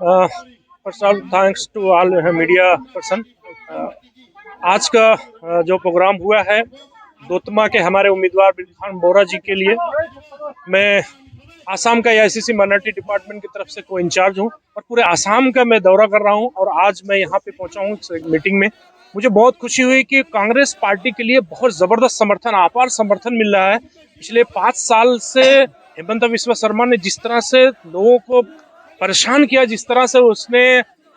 First all thanks to all media person. आज का जो प्रोग्राम हुआ है दोतमा के हमारे उम्मीदवार बिरजू खान बोरा जी के लिए, मैं आसाम का एआईसीसी माइनॉरिटी डिपार्टमेंट की तरफ से को इंचार्ज हूँ और पूरे आसाम का मैं दौरा कर रहा हूँ और आज मैं यहाँ पे पहुँचा हूँ मीटिंग में। मुझे बहुत खुशी हुई कि कांग्रेस पार्टी के लिए बहुत जबरदस्त समर्थन, अपार समर्थन मिल रहा है। पिछले 5 साल से हेमंत बिस्वा शर्मा ने जिस तरह से लोगों को परेशान किया, जिस तरह से उसने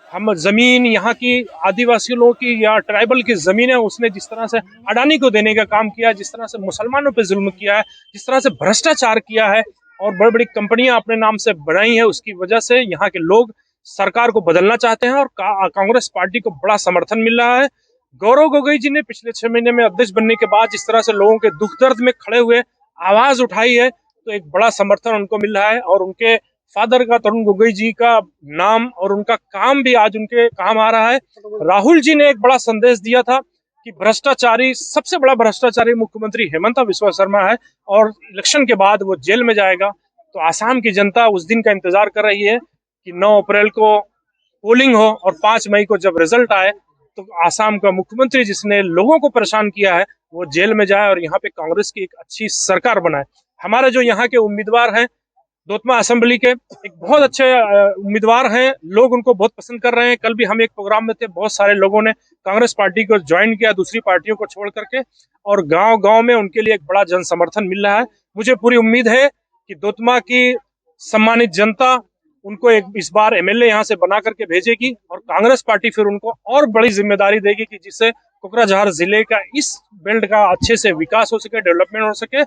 हम जमीन यहाँ की आदिवासी लोगों की या ट्राइबल की जमीन है उसने जिस तरह से अडानी को देने का काम किया, जिस तरह से मुसलमानों पे जुल्म किया है, जिस तरह से भ्रष्टाचार किया है और बड़ी बड़ी कंपनियां अपने नाम से बनाई है, उसकी वजह से यहाँ के लोग सरकार को बदलना चाहते हैं और कांग्रेस पार्टी को बड़ा समर्थन मिल रहा है। गौरव गोगोई जी ने पिछले 6 महीने में अध्यक्ष बनने के बाद जिस तरह से लोगों के दुख दर्द में खड़े हुए आवाज उठाई है, तो एक बड़ा समर्थन उनको मिल रहा है और उनके फादर का, तरुण गोगोई जी का नाम और उनका काम भी आज उनके काम आ रहा है। राहुल जी ने एक बड़ा संदेश दिया था कि भ्रष्टाचारी, सबसे बड़ा भ्रष्टाचारी मुख्यमंत्री हेमंत बिस्वा शर्मा है और इलेक्शन के बाद वो जेल में जाएगा। तो आसाम की जनता उस दिन का इंतजार कर रही है कि 9 अप्रैल को पोलिंग हो और 5 मई को जब रिजल्ट आए तो आसाम का मुख्यमंत्री जिसने लोगों को परेशान किया है वो जेल में जाए और यहाँ पे कांग्रेस की एक अच्छी सरकार बनाए। हमारे जो यहाँ के उम्मीदवार हैं दोतमा असेंबली के, एक बहुत अच्छे उम्मीदवार हैं, लोग उनको बहुत पसंद कर रहे हैं। कल भी हम एक प्रोग्राम में थे, बहुत सारे लोगों ने कांग्रेस पार्टी को ज्वाइन किया दूसरी पार्टियों को छोड़ करके और गांव गांव में उनके लिए एक बड़ा जन समर्थन मिल रहा है। मुझे पूरी उम्मीद है कि दोतमा की सम्मानित जनता उनको इस बार एमएलए यहाँ से बना करके भेजेगी और कांग्रेस पार्टी फिर उनको और बड़ी जिम्मेदारी देगी कि जिससे कोकराझार जिले का इस बेल्ट का अच्छे से विकास हो सके, डेवलपमेंट हो सके।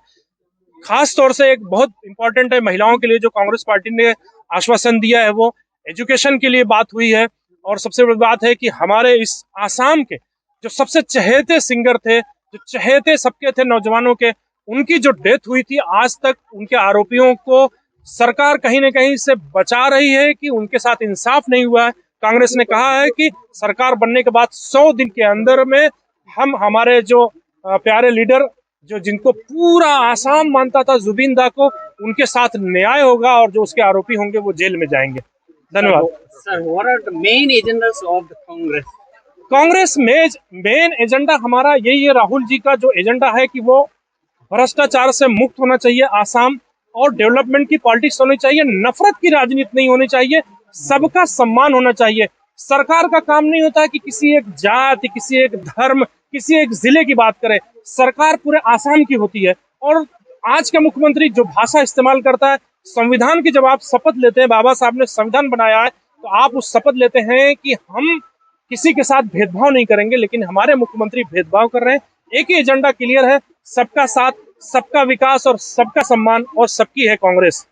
खास तौर से एक बहुत इंपॉर्टेंट है महिलाओं के लिए, जो कांग्रेस पार्टी ने आश्वासन दिया है वो एजुकेशन के लिए बात हुई है। और सबसे बड़ी बात है कि हमारे इस आसाम के जो सबसे चहेते सिंगर थे, जो चहेते सबके थे नौजवानों के, उनकी जो डेथ हुई थी, आज तक उनके आरोपियों को सरकार कहीं न कहीं से बचा रही है कि उनके साथ इंसाफ नहीं हुआ है। कांग्रेस ने कहा है कि सरकार बनने के बाद 100 दिन के अंदर में हम हमारे जो प्यारे लीडर जो जिनको पूरा आसाम मानता था जुबिन दा को, उनके साथ न्याय होगा और जो उसके आरोपी होंगे वो जेल में जाएंगे। धन्यवाद। Sir, what are the main agendas of the Congress में मेन एजेंडा हमारा यही है, राहुल जी का जो एजेंडा है कि वो भ्रष्टाचार से मुक्त होना चाहिए आसाम और डेवलपमेंट की पॉलिटिक्स होनी चाहिए, नफरत की राजनीति नहीं होनी चाहिए, सबका सम्मान होना चाहिए। सरकार का काम नहीं होता है कि किसी एक जाति, किसी एक धर्म, किसी एक जिले की बात करे, सरकार पूरे आसाम की होती है। और आज का मुख्यमंत्री जो भाषा इस्तेमाल करता है, संविधान की जब आप शपथ लेते हैं, बाबा साहब ने संविधान बनाया है, तो आप उस शपथ लेते हैं कि हम किसी के साथ भेदभाव नहीं करेंगे, लेकिन हमारे मुख्यमंत्री भेदभाव कर रहे हैं। एक ही एजेंडा क्लियर है, सबका साथ, सबका विकास और सबका सम्मान और सबकी है कांग्रेस।